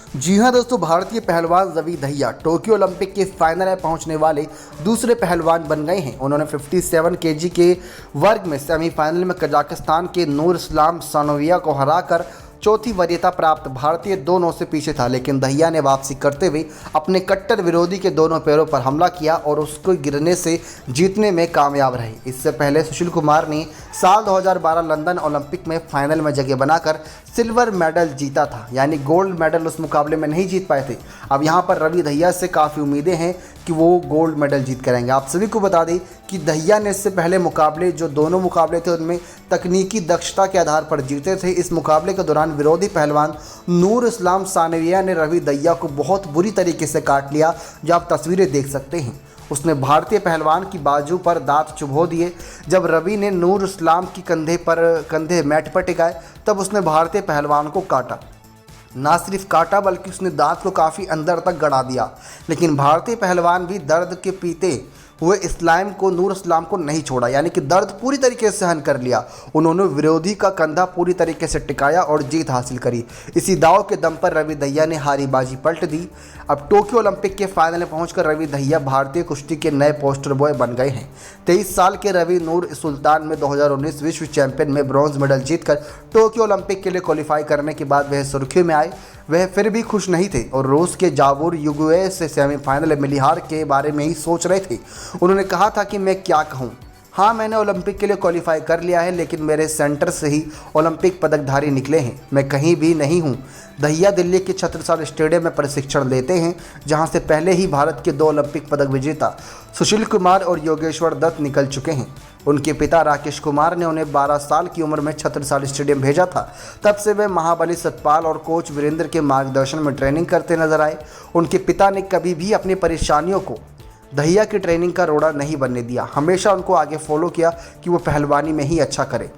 जी हां दोस्तों, भारतीय पहलवान रवि दहिया टोक्यो ओलंपिक के फाइनल में पहुंचने वाले दूसरे पहलवान बन गए हैं। उन्होंने 57 केजी के वर्ग में सेमीफाइनल में कजाकिस्तान के नूर इस्लाम सानोविया को हराकर चौथी वरीयता प्राप्त भारतीय 2-9 से पीछे था, लेकिन दहिया ने वापसी करते हुए अपने कट्टर विरोधी के दोनों पैरों पर हमला किया और उसको गिरने से जीतने में कामयाब रहे। इससे पहले सुशील कुमार ने साल 2012 लंदन ओलंपिक में फाइनल में जगह बनाकर सिल्वर मेडल जीता था, यानी गोल्ड मेडल उस मुकाबले में नहीं जीत पाए थे। अब यहाँ पर रवि दहिया से काफ़ी उम्मीदें हैं कि वो गोल्ड मेडल जीत करेंगे। आप सभी को बता दें कि दहिया ने इससे पहले मुकाबले, जो दोनों मुकाबले थे, उनमें तकनीकी दक्षता के आधार पर जीते थे। इस मुकाबले के दौरान विरोधी पहलवान नूर इस्लाम सानविया ने रवि दहिया को बहुत बुरी तरीके से काट लिया, जो आप तस्वीरें देख सकते हैं। उसने भारतीय पहलवान की बाजू पर दांत चुभो दिए। जब रवि ने नूर इस्लाम की कंधे मैट पर टिकाए, तब उसने भारतीय पहलवान को काटा। ना सिर्फ काटा बल्कि उसने दांत को काफ़ी अंदर तक गड़ा दिया, लेकिन भारतीय पहलवान भी दर्द के पीते हुए नूर इस्लाम को नहीं छोड़ा, यानी कि दर्द पूरी तरीके से सहन कर लिया। उन्होंने विरोधी का कंधा पूरी तरीके से टिकाया और जीत हासिल करी। इसी दाव के दम पर रवि दहिया ने हारी बाजी पलट दी। अब टोक्यो ओलंपिक के फाइनल में पहुंचकर रवि दहिया भारतीय कुश्ती के नए पोस्टर बॉय बन गए हैं। 23 साल के रवि नूर सुल्तान में 2019 विश्व चैंपियन में ब्रॉन्ज मेडल जीतकर टोक्यो ओलंपिक के लिए क्वालिफाई करने के बाद वह सुर्खियों में आए। वह फिर भी खुश नहीं थे और रूस के जावूर युगुए से सेमीफाइनल में मिली हार के बारे में ही सोच रहे थे। उन्होंने कहा था कि मैं क्या कहूँ, हाँ मैंने ओलंपिक के लिए क्वालिफाई कर लिया है, लेकिन मेरे सेंटर से ही ओलंपिक पदकधारी निकले हैं, मैं कहीं भी नहीं हूँ। दहिया दिल्ली के छत्रसाल स्टेडियम में प्रशिक्षण लेते हैं, जहां से पहले ही भारत के 2 ओलंपिक पदक विजेता सुशील कुमार और योगेश्वर दत्त निकल चुके हैं। उनके पिता राकेश कुमार ने उन्हें 12 साल की उम्र में छत्रसाल स्टेडियम भेजा था। तब से वे महाबली सतपाल और कोच वीरेंद्र के मार्गदर्शन में ट्रेनिंग करते नजर आए। उनके पिता ने कभी भी अपनी परेशानियों को दहिया की ट्रेनिंग का रोड़ा नहीं बनने दिया, हमेशा उनको आगे फॉलो किया कि वो पहलवानी में ही अच्छा करे।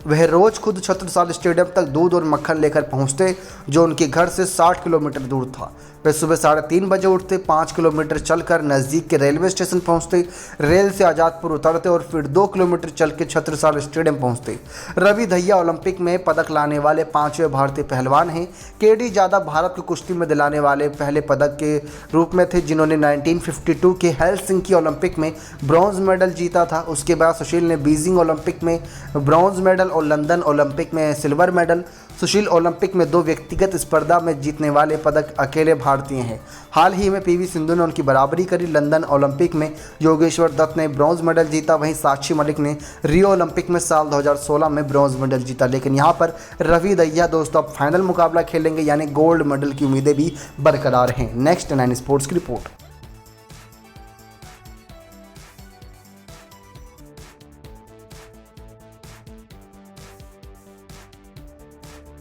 वह रोज़ खुद छत्रसाल स्टेडियम तक दूध और मक्खन लेकर पहुंचते, जो उनके घर से 60 किलोमीटर दूर था। वे सुबह 3:30 बजे उठते, 5 किलोमीटर चलकर नज़दीक के रेलवे स्टेशन पहुंचते, रेल से आज़ादपुर उतरते और फिर 2 किलोमीटर चल के छत्रसाल स्टेडियम पहुंचते। रवि दहिया ओलंपिक में पदक लाने वाले 5वें भारतीय पहलवान हैं। केडी जादव भारत को कुश्ती में दिलाने वाले पहले पदक के रूप में थे, जिन्होंने 1952 के हेलसिंकी ओलंपिक में ब्रॉन्ज मेडल जीता था। उसके बाद सुशील ने बीजिंग ओलंपिक में ब्रॉन्ज मेडल और लंदन ओलंपिक में सिल्वर मेडल। सुशील ओलंपिक में 2 व्यक्तिगत स्पर्धा में जीतने वाले पदक अकेले भारतीय हैं। हाल ही में पीवी सिंधु ने उनकी बराबरी करी। लंदन ओलंपिक में योगेश्वर दत्त ने ब्रॉन्ज मेडल जीता, वहीं साक्षी मलिक ने रियो ओलंपिक में साल 2016 में ब्रॉन्ज मेडल जीता। लेकिन यहाँ पर रवि दहिया दोस्तों अब फाइनल मुकाबला खेलेंगे, यानी गोल्ड मेडल की उम्मीदें भी बरकरार हैं। नेक्स्ट 9 स्पोर्ट्स की रिपोर्ट।